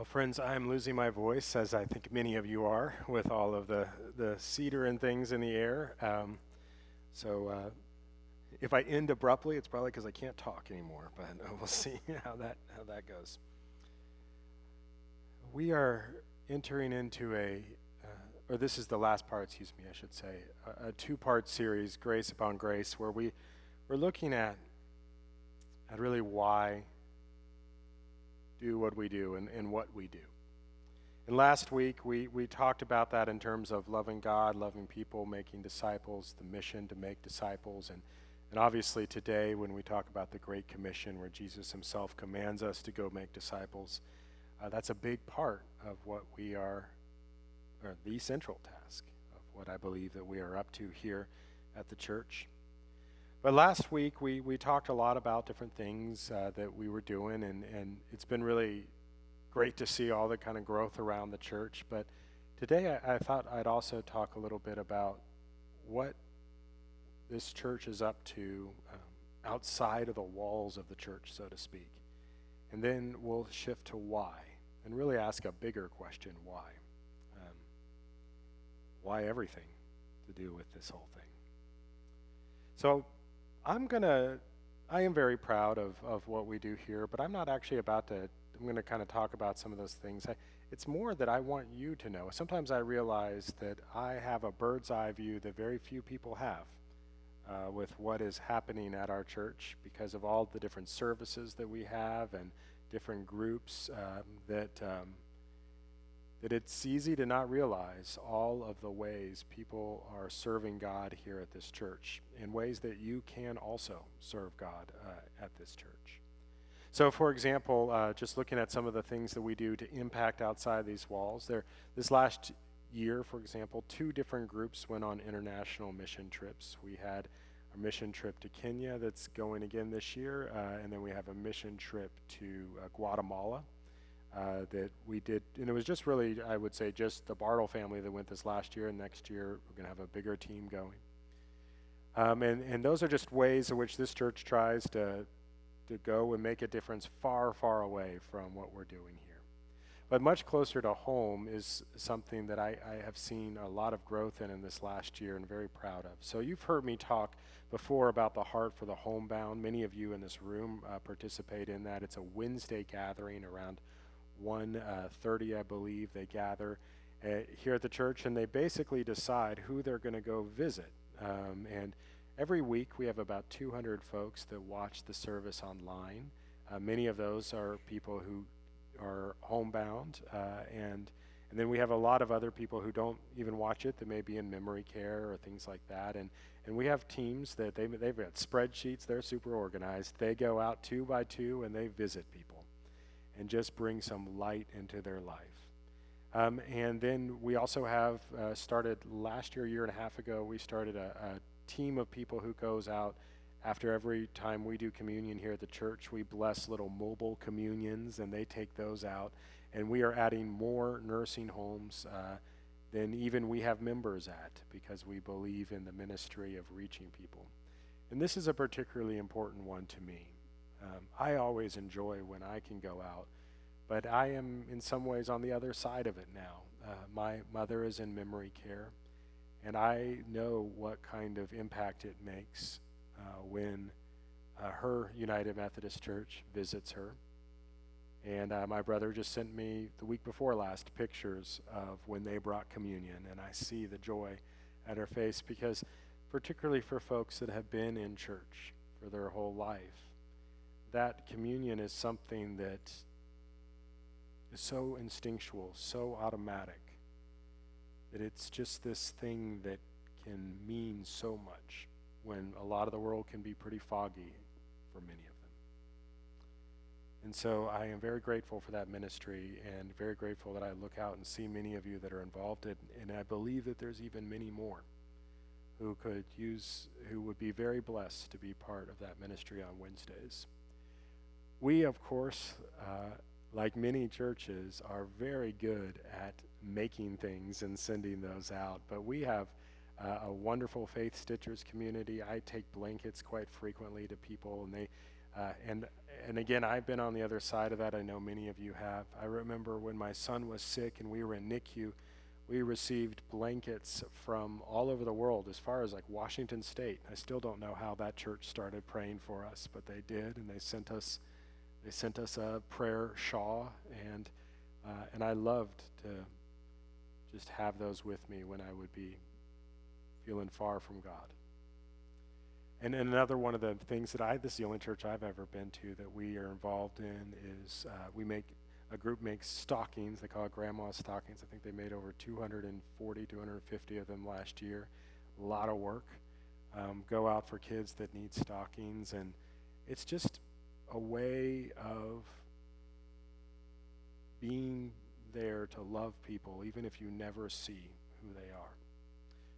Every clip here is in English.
Well, friends, I'm losing my voice, as I think many of you are, with all of the cedar and things in the air. So if I end abruptly, it's probably because I can't talk anymore. But we'll see how that goes. We are entering into or this is the last part. Excuse me, I should say, a two-part series, Grace Upon Grace, where we're looking at really why do what we do and what we do. And last week, we talked about that in terms of loving God, loving people, making disciples, the mission to make disciples. And obviously today, when we talk about the Great Commission, where Jesus himself commands us to go make disciples, that's a big part of what we are, or the central task of what I believe that we are up to here at the church. But last week, we talked a lot about different things that we were doing, and it's been really great to see all the kind of growth around the church. But today I thought I'd also talk a little bit about what this church is up to outside of the walls of the church, so to speak. And then we'll shift to why, and really ask a bigger question, why? Why everything to do with this whole thing? So I am very proud of what we do here, but I'm not actually I'm going to kind of talk about some of those things. It's more that I want you to know. Sometimes I realize that I have a bird's eye view that very few people have with what is happening at our church because of all the different services that we have and different groups that it's easy to not realize all of the ways people are serving God here at this church in ways that you can also serve God at this church. So, for example, just looking at some of the things that we do to impact outside these walls, this last year, for example, 2 different groups went on international mission trips. We had a mission trip to Kenya that's going again this year, and then we have a mission trip to Guatemala that we did, and it was just really, I would say, just the Bartle family that went this last year, and next year we're going to have a bigger team going. And those are just ways in which this church tries to go and make a difference far, far away from what we're doing here. But much closer to home is something that I have seen a lot of growth in this last year and very proud of. So you've heard me talk before about the Heart for the Homebound. Many of you in this room participate in that. It's a Wednesday gathering around 1:30, I believe. They gather here at the church, and they basically decide who they're going to go visit. And every week we have about 200 folks that watch the service online. Many of those are people who are homebound, and then we have a lot of other people who don't even watch it, that may be in memory care or things like that. And we have teams that they've got spreadsheets. They're super organized. They go out 2 by 2 and they visit people and just bring some light into their life. And then we also have started last year and a half ago, we started a team of people who goes out after every time we do communion here at the church. We bless little mobile communions, and they take those out. And we are adding more nursing homes than even we have members at, because we believe in the ministry of reaching people. And this is a particularly important one to me. I always enjoy when I can go out, but I am in some ways on the other side of it now. My mother is in memory care, and I know what kind of impact it makes when her United Methodist Church visits her. And my brother just sent me the week before last pictures of when they brought communion, and I see the joy at her face, because particularly for folks that have been in church for their whole life, that communion is something that is so instinctual, so automatic, that it's just this thing that can mean so much when a lot of the world can be pretty foggy for many of them. And so I am very grateful for that ministry, and very grateful that I look out and see many of you that are involved in, and I believe that there's even many more who would be very blessed to be part of that ministry on Wednesdays. We, of course, like many churches, are very good at making things and sending those out, but we have a wonderful Faith Stitchers community. I take blankets quite frequently to people, and And again, I've been on the other side of that. I know many of you have. I remember when my son was sick and we were in NICU, we received blankets from all over the world, as far as like Washington State. I still don't know how that church started praying for us, but they did, and they sent us a prayer shawl, and I loved to just have those with me when I would be feeling far from God. And another one of the things that this is the only church I've ever been to that we are involved in is a group makes stockings. They call it Grandma's Stockings. I think they made over 240, 250 of them last year. A lot of work. Go out for kids that need stockings, and it's just a way of being there to love people, even if you never see who they are.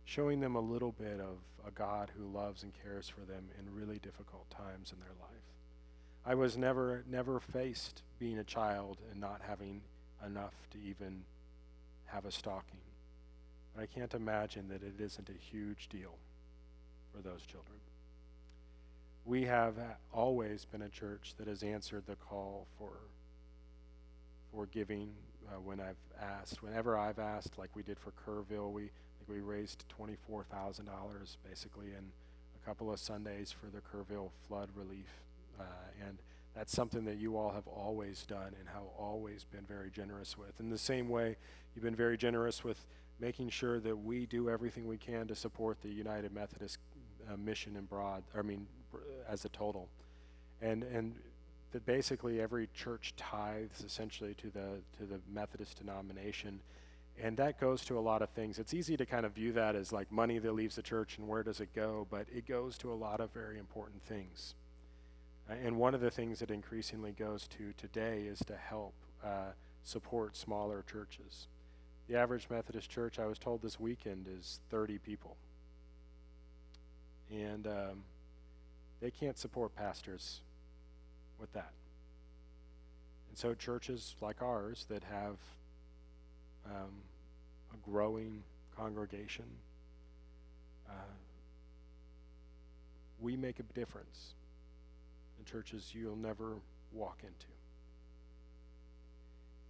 Showing them a little bit of a God who loves and cares for them in really difficult times in their life. I was never faced being a child and not having enough to even have a stocking. But I can't imagine that it isn't a huge deal for those children. We have always been a church that has answered the call for giving whenever I've asked, like we did for Kerrville. We raised $24,000 basically in a couple of Sundays for the Kerrville flood relief. And that's something that you all have always done and have always been very generous with. In the same way, you've been very generous with making sure that we do everything we can to support the United Methodist mission as a total. And that basically every church tithes essentially to the Methodist denomination. And that goes to a lot of things. It's easy to kind of view that as like money that leaves the church and where does it go, but it goes to a lot of very important things. And one of the things that increasingly goes to today is to help support smaller churches. The average Methodist church, I was told this weekend, is 30 people. And they can't support pastors with that. And so churches like ours that have a growing congregation, we make a difference in churches you'll never walk into.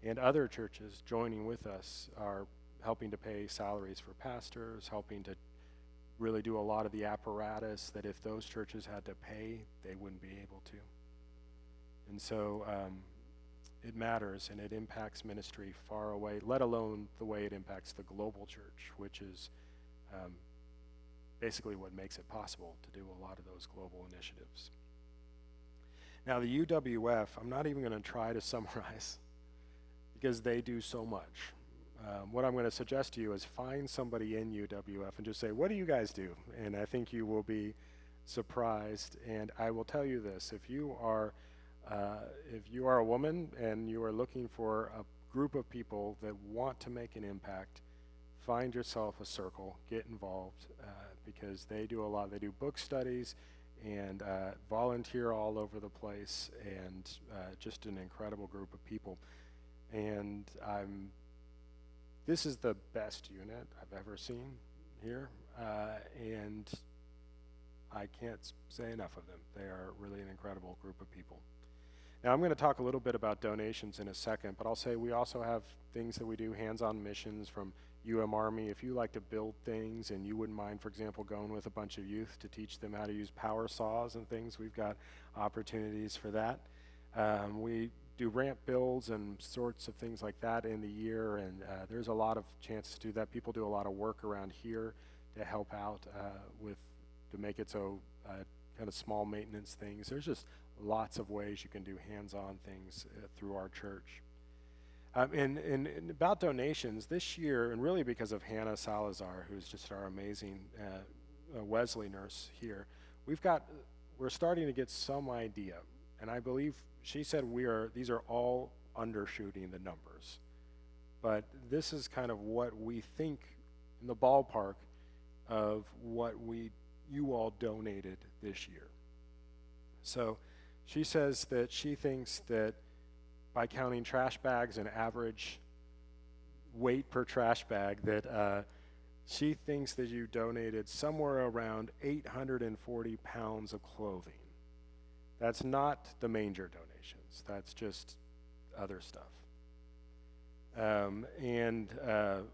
And other churches joining with us are helping to pay salaries for pastors, helping to really do a lot of the apparatus that if those churches had to pay, they wouldn't be able to. And so it matters, and it impacts ministry far away, let alone the way it impacts the global church, which is basically what makes it possible to do a lot of those global initiatives. Now, the UWF, I'm not even going to try to summarize because they do so much. What I'm going to suggest to you is find somebody in UWF and just say, what do you guys do? And I think you will be surprised. And I will tell you this, if you are a woman and you are looking for a group of people that want to make an impact, find yourself a circle, get involved, because they do a lot. They do book studies and volunteer all over the place, and just an incredible group of people. And this is the best unit I've ever seen here, and I can't say enough of them. They are really an incredible group of people. Now, I'm going to talk a little bit about donations in a second, but I'll say we also have things that we do, hands-on missions from Army. If you like to build things and you wouldn't mind, for example, going with a bunch of youth to teach them how to use power saws and things, we've got opportunities for that. We do ramp builds and sorts of things like that in the year, and there's a lot of chances to do that. People do a lot of work around here to help out to make it so kind of small maintenance things. There's just lots of ways you can do hands-on things through our church. And about donations, this year, and really because of Hannah Salazar, who's just our amazing Wesley nurse here, we're starting to get some idea. And I believe she said these are all undershooting the numbers. But this is kind of what we think in the ballpark of what you all donated this year. So she says that she thinks that by counting trash bags and average weight per trash bag, that she thinks that you donated somewhere around 840 pounds of clothing. That's not the manger donations. That's just other stuff. And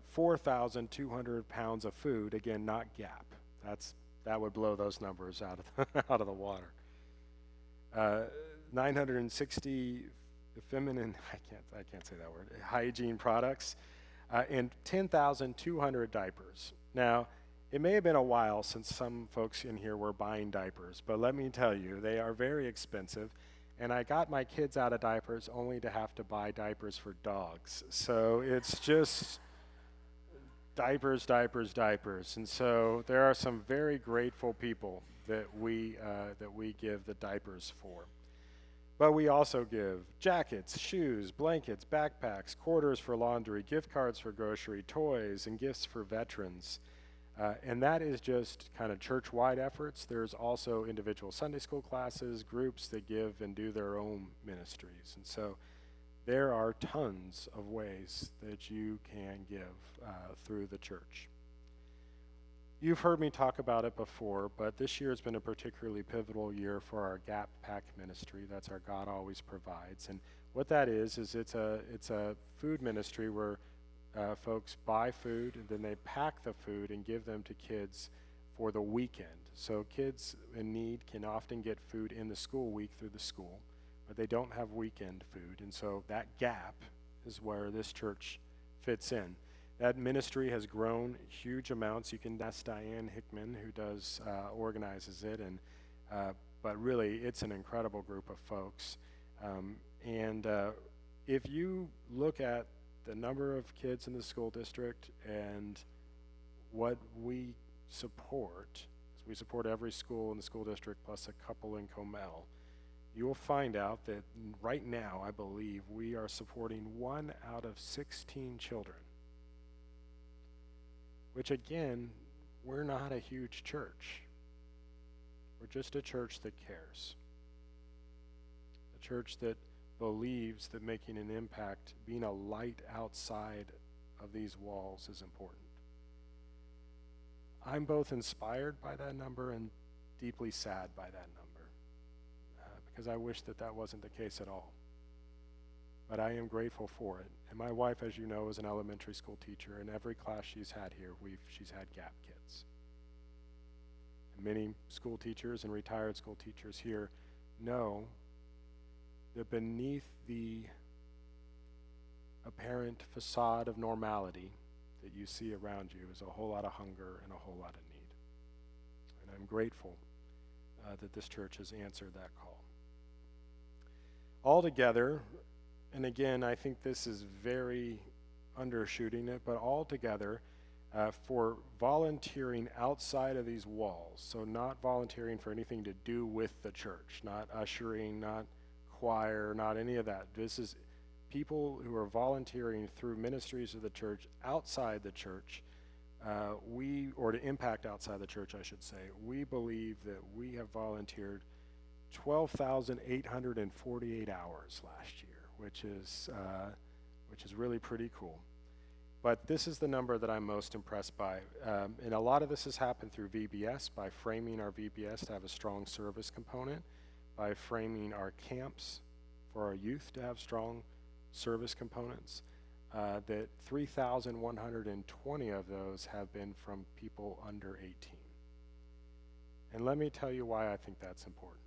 4,200 pounds of food, again, not GAP. That would blow those numbers out of the water. 960 feminine, I can't say that word, hygiene products, and 10,200 diapers. Now, it may have been a while since some folks in here were buying diapers, but let me tell you, they are very expensive, and I got my kids out of diapers only to have to buy diapers for dogs. So it's just diapers, diapers, diapers. And so there are some very grateful people that we give the diapers for. But we also give jackets, shoes, blankets, backpacks, quarters for laundry, gift cards for grocery, toys, and gifts for veterans. And that is just kind of church-wide efforts. There's also individual Sunday school classes, groups that give and do their own ministries. And so there are tons of ways that you can give through the church. You've heard me talk about it before, but this year has been a particularly pivotal year for our Gap Pack ministry. That's our God Always Provides. And what that is it's a food ministry where folks buy food and then they pack the food and give them to kids for the weekend. So kids in need can often get food in the school week through the school, but they don't have weekend food. And so that gap is where this church fits in. That ministry has grown huge amounts. You can ask Diane Hickman, who organizes it, and but really it's an incredible group of folks. And if you look at the number of kids in the school district and what we support every school in the school district plus a couple in Comel, you will find out that right now, I believe, we are supporting 1 out of 16 children. Which again, we're not a huge church. We're just a church that cares. A church that believes that making an impact, being a light outside of these walls is important. I'm both inspired by that number and deeply sad by that number because I wish that wasn't the case at all. But I am grateful for it. And my wife, as you know, is an elementary school teacher. In every class she's had here, she's had GAP kids. And many school teachers and retired school teachers here know that beneath the apparent facade of normality that you see around you is a whole lot of hunger and a whole lot of need. And I'm grateful that this church has answered that call. Altogether, and again, I think this is very undershooting it, but altogether, for volunteering outside of these walls, so not volunteering for anything to do with the church, not ushering, not choir, not any of that. This is people who are volunteering through ministries of the church outside the church, or to impact outside the church, I should say. We believe that we have volunteered 12,848 hours last year, which is really pretty cool. But this is the number that I'm most impressed by. And a lot of this has happened through VBS, by framing our VBS to have a strong service component, by framing our camps for our youth to have strong service components, that 3,120 of those have been from people under 18. And let me tell you why I think that's important.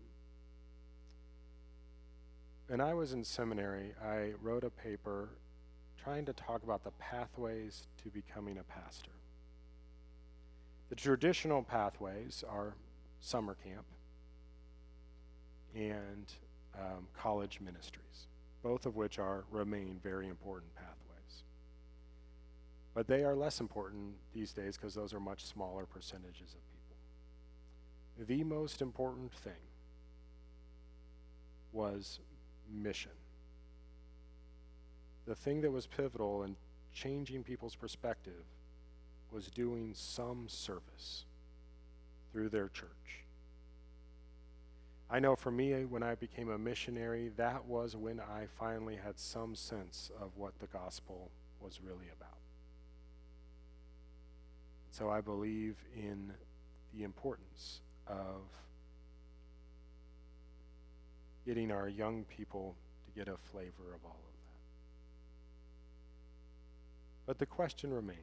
When I was in seminary, I wrote a paper trying to talk about the pathways to becoming a pastor. The traditional pathways are summer camp and college ministries, both of which remain very important pathways. But they are less important these days because those are much smaller percentages of people. The most important thing was mission. The thing that was pivotal in changing people's perspective was doing some service through their church. I know for me, when I became a missionary, that was when I finally had some sense of what the gospel was really about. So I believe in the importance of getting our young people to get a flavor of all of that. But the question remains,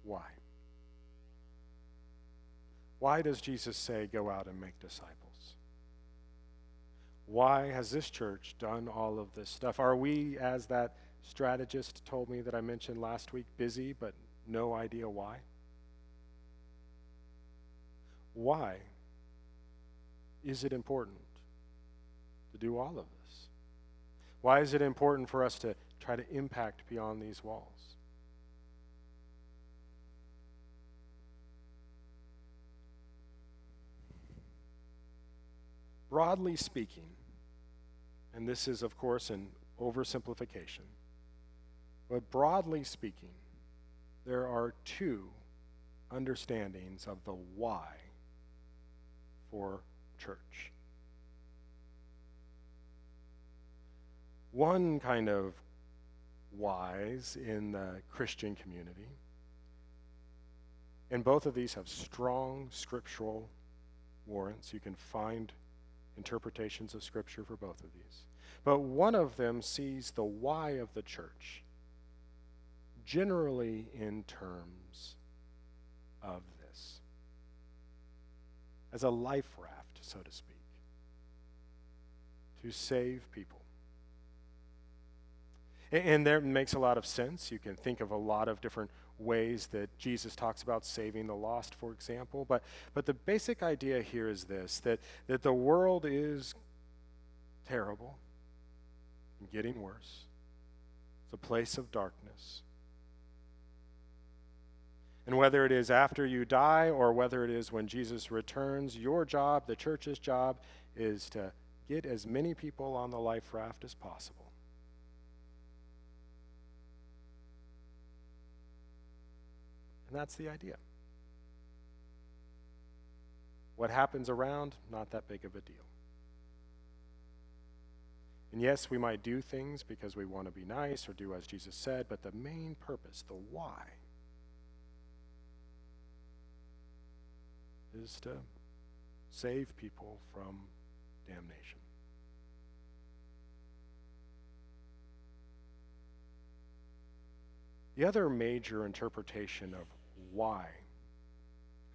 why? Why does Jesus say, go out and make disciples? Why has this church done all of this stuff? Are we, as that strategist told me that I mentioned last week, busy but no idea why? Why is it important to do all of this? Why is it important for us to try to impact beyond these walls? Broadly speaking, and this is, of course, an oversimplification, but broadly speaking, there are two understandings of the why for church. One kind of whys in the Christian community, and both of these have strong scriptural warrants. You can find interpretations of Scripture for both of these. But one of them sees the why of the church generally in terms of this, as a life raft, so to speak, to save people. And that makes a lot of sense. You can think of a lot of different ways that Jesus talks about saving the lost, for example. But the basic idea here is this, that the world is terrible and getting worse. It's a place of darkness. And whether it is after you die or whether it is when Jesus returns, your job, the church's job, is to get as many people on the life raft as possible. And that's the idea. What happens around, not that big of a deal. And yes, we might do things because we want to be nice or do as Jesus said, but the main purpose, the why, is to save people from damnation. The other major interpretation of why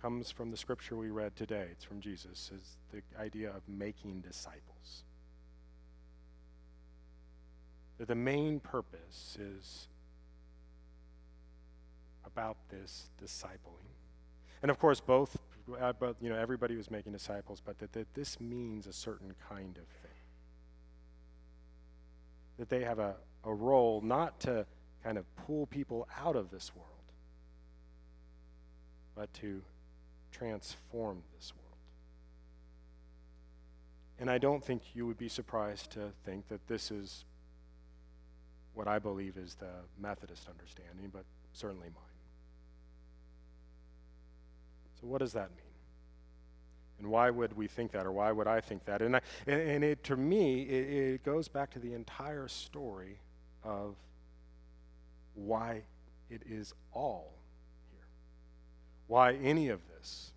comes from the scripture we read today. It's from Jesus, is the idea of making disciples. That the main purpose is about this discipling. And of course, both everybody was making disciples, but that this means a certain kind of thing. That they have a role not to kind of pull people out of this world, but to transform this world. And I don't think you would be surprised to think that this is what I believe is the Methodist understanding, but certainly mine. So what does that mean? And why would we think that, or why would I think that? And it, to me, it goes back to the entire story of why it is all here. Why any of this.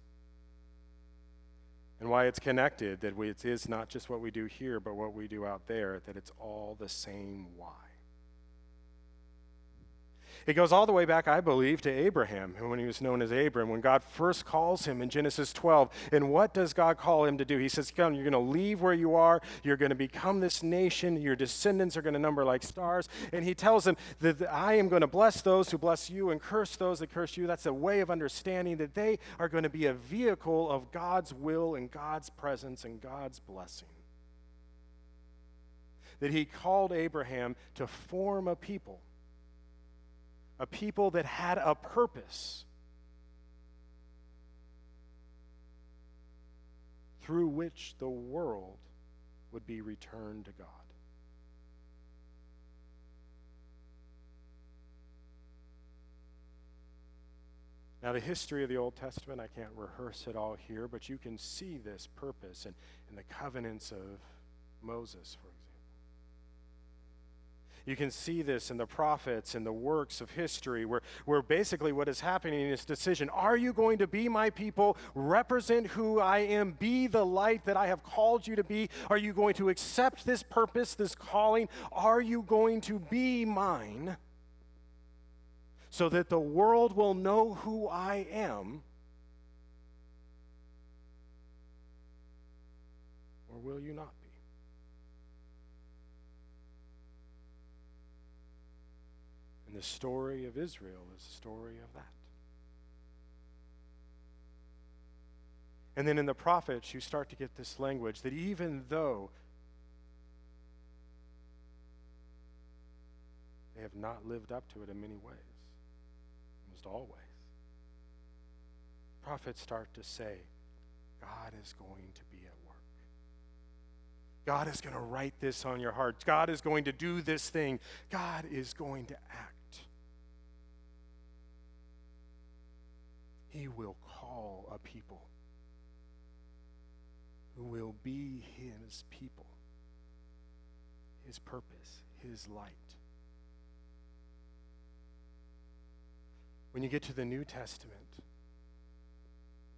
And why it's connected, that it is not just what we do here, but what we do out there, that it's all the same why. It goes all the way back, I believe, to Abraham, when he was known as Abram, when God first calls him in Genesis 12. And what does God call him to do? He says, come, you're going to leave where you are. You're going to become this nation. Your descendants are going to number like stars. And he tells him that I am going to bless those who bless you and curse those that curse you. That's a way of understanding that they are going to be a vehicle of God's will and God's presence and God's blessing. That he called Abraham to form a people that had a purpose through which the world would be returned to God. Now, the history of the Old Testament, I can't rehearse it all here, but you can see this purpose in the covenants of Moses, for example. You can see this in the prophets and the works of history where basically what is happening is decision. Are you going to be my people, represent who I am, be the light that I have called you to be? Are you going to accept this purpose, this calling? Are you going to be mine so that the world will know who I am? Or will you not be? The story of Israel is a story of that. And then in the prophets, you start to get this language that even though they have not lived up to it in many ways, almost always, prophets start to say, God is going to be at work. God is going to write this on your heart. God is going to do this thing. God is going to act. He will call a people who will be his people, his purpose, his light. When you get to the New Testament,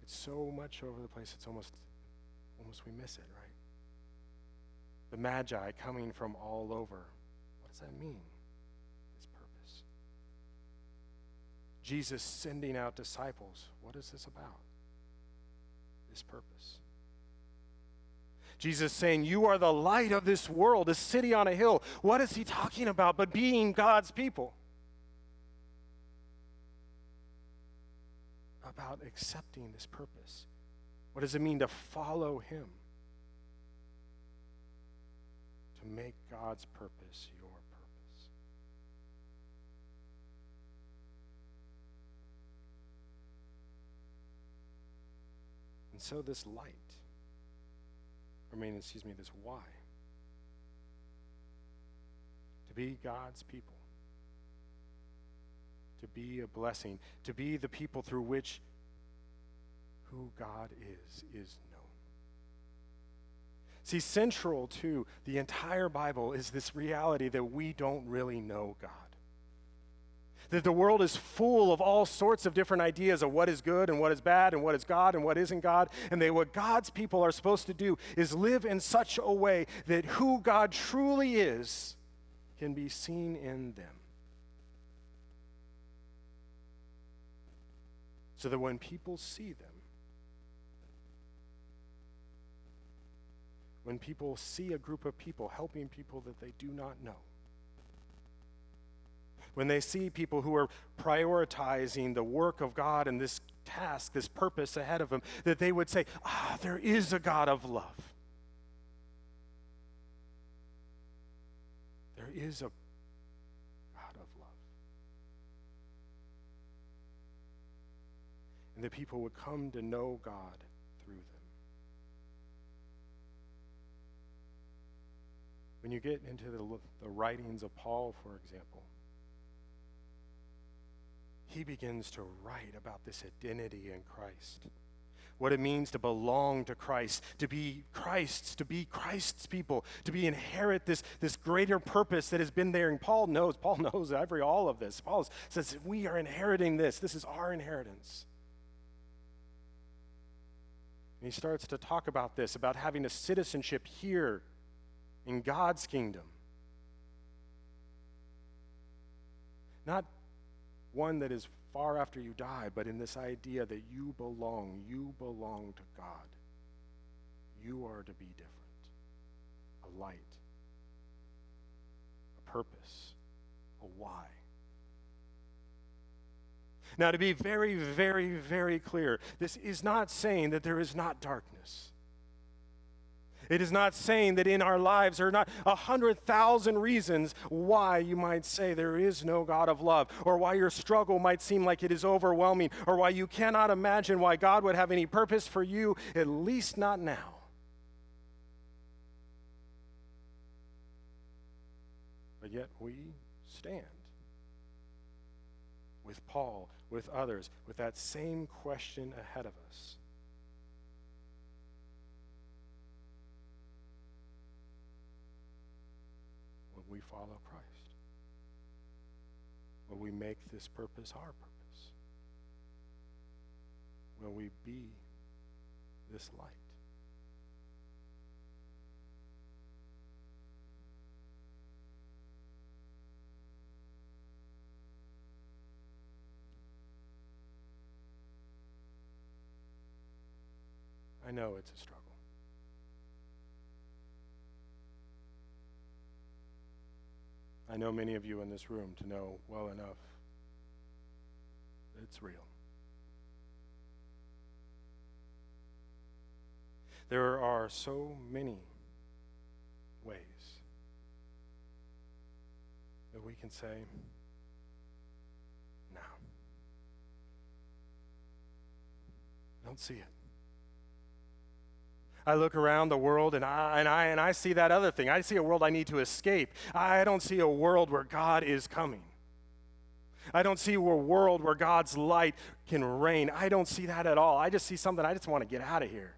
it's so much over the place, it's almost we miss it, right? The Magi coming from all over. What does that mean? Jesus sending out disciples. What is this about? This purpose. Jesus saying, you are the light of this world, a city on a hill. What is he talking about but being God's people? About accepting this purpose. What does it mean to follow him? To make God's purpose your purpose. And so this light, this why, to be God's people, to be a blessing, to be the people through which who God is known. See, central to the entire Bible is this reality that we don't really know God. That the world is full of all sorts of different ideas of what is good and what is bad and what is God and what isn't God. And what God's people are supposed to do is live in such a way that who God truly is can be seen in them. So that when people see them, when people see a group of people helping people that they do not know, when they see people who are prioritizing the work of God and this task, this purpose ahead of them, that they would say, there is a God of love. There is a God of love. And the people would come to know God through them. When you get into the writings of Paul, for example, he begins to write about this identity in Christ. What it means to belong to Christ, to be Christ's people, to inherit this greater purpose that has been there. And Paul knows all of this. Paul says, we are inheriting this. This is our inheritance. And he starts to talk about this, about having a citizenship here in God's kingdom. Not one that is far after you die, but in this idea that you belong to God. You are to be different. A light, a purpose, a why. Now, to be very, very, very clear, this is not saying that there is not darkness. It is not saying that in our lives are not 100,000 reasons why you might say there is no God of love, or why your struggle might seem like it is overwhelming, or why you cannot imagine why God would have any purpose for you, at least not now. But yet we stand with Paul, with others, with that same question ahead of us. We follow Christ. Will we make this purpose our purpose? Will we be this light? I know it's a struggle. I know many of you in this room to know well enough that it's real. There are so many ways that we can say, no. I don't see it. I look around the world and I see that other thing. I see a world I need to escape. I don't see a world where God is coming. I don't see a world where God's light can reign. I don't see that at all. I just see something I just want to get out of here.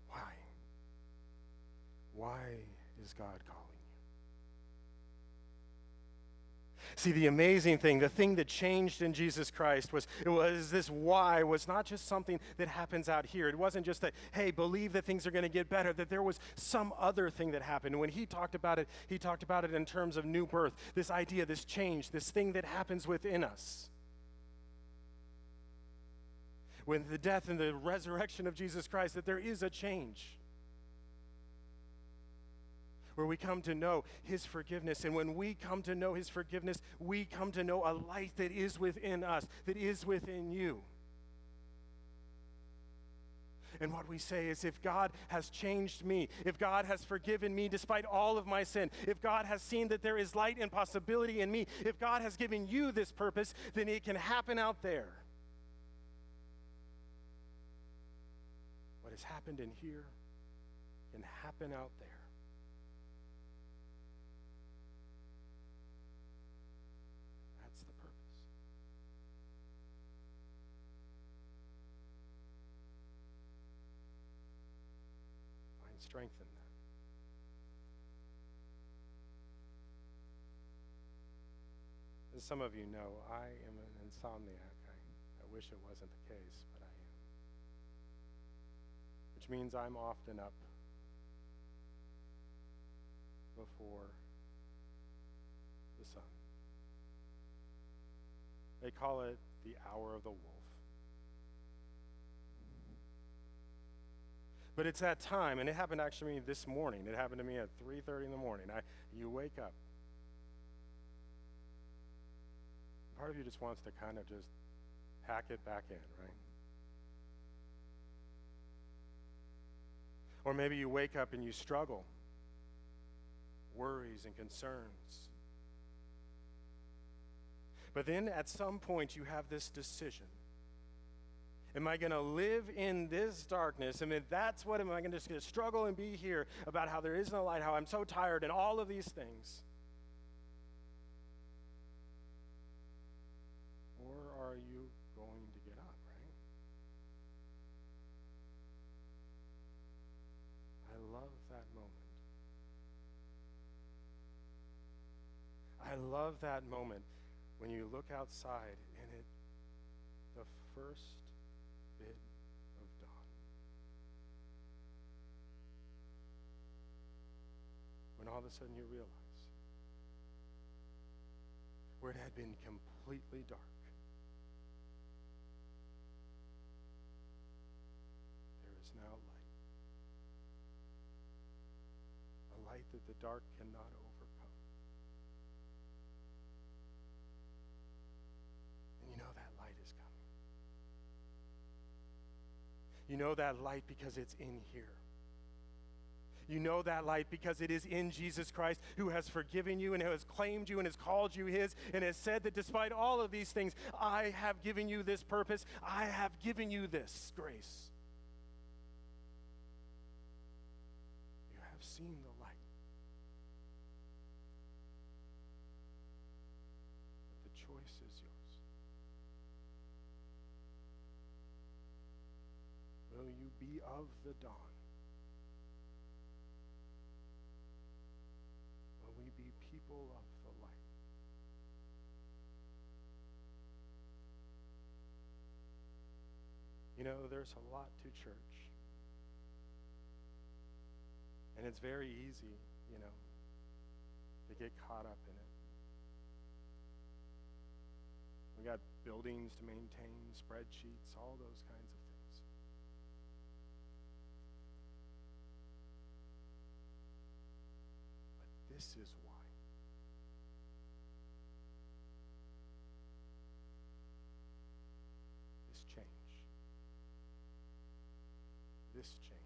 Why? Why is God calling? See, the amazing thing, the thing that changed in Jesus Christ was this why was not just something that happens out here. It wasn't just that, hey, believe that things are going to get better, that there was some other thing that happened. And when he talked about it in terms of new birth, this idea, this change, this thing that happens within us. When the death and the resurrection of Jesus Christ, that there is a change. Where we come to know his forgiveness. And when we come to know his forgiveness, we come to know a light that is within us, that is within you. And what we say is, if God has changed me, if God has forgiven me despite all of my sin, if God has seen that there is light and possibility in me, if God has given you this purpose, then it can happen out there. What has happened in here can happen out there. Strengthen that. As some of you know, I am an insomniac. I wish it wasn't the case, but I am. Which means I'm often up before the sun. They call it the hour of the wolf. But it's that time, and it happened actually to me this morning. It happened to me at 3:30 in the morning. You wake up. Part of you just wants to kind of just pack it back in, right? Or maybe you wake up and you struggle. Worries and concerns. But then at some point you have this decision. Am I going to live in this darkness? I mean, am I going to just struggle and be here about how there is no light, how I'm so tired, and all of these things? Or are you going to get up, right? I love that moment. I love that moment when you look outside and the first bit of dawn. When all of a sudden you realize where it had been completely dark, there is now light. A light that the dark cannot overcome. And you know that light is coming. You know that light because it's in here. You know that light because it is in Jesus Christ, who has forgiven you and who has claimed you and has called you his and has said that despite all of these things, I have given you this purpose. I have given you this grace. You have seen the light. But the choice is yours. Will be of the dawn. Will we be people of the light? You know, there's a lot to church. And it's very easy, you know, to get caught up in it. We got buildings to maintain, spreadsheets, all those kinds of things. But this is why. This change.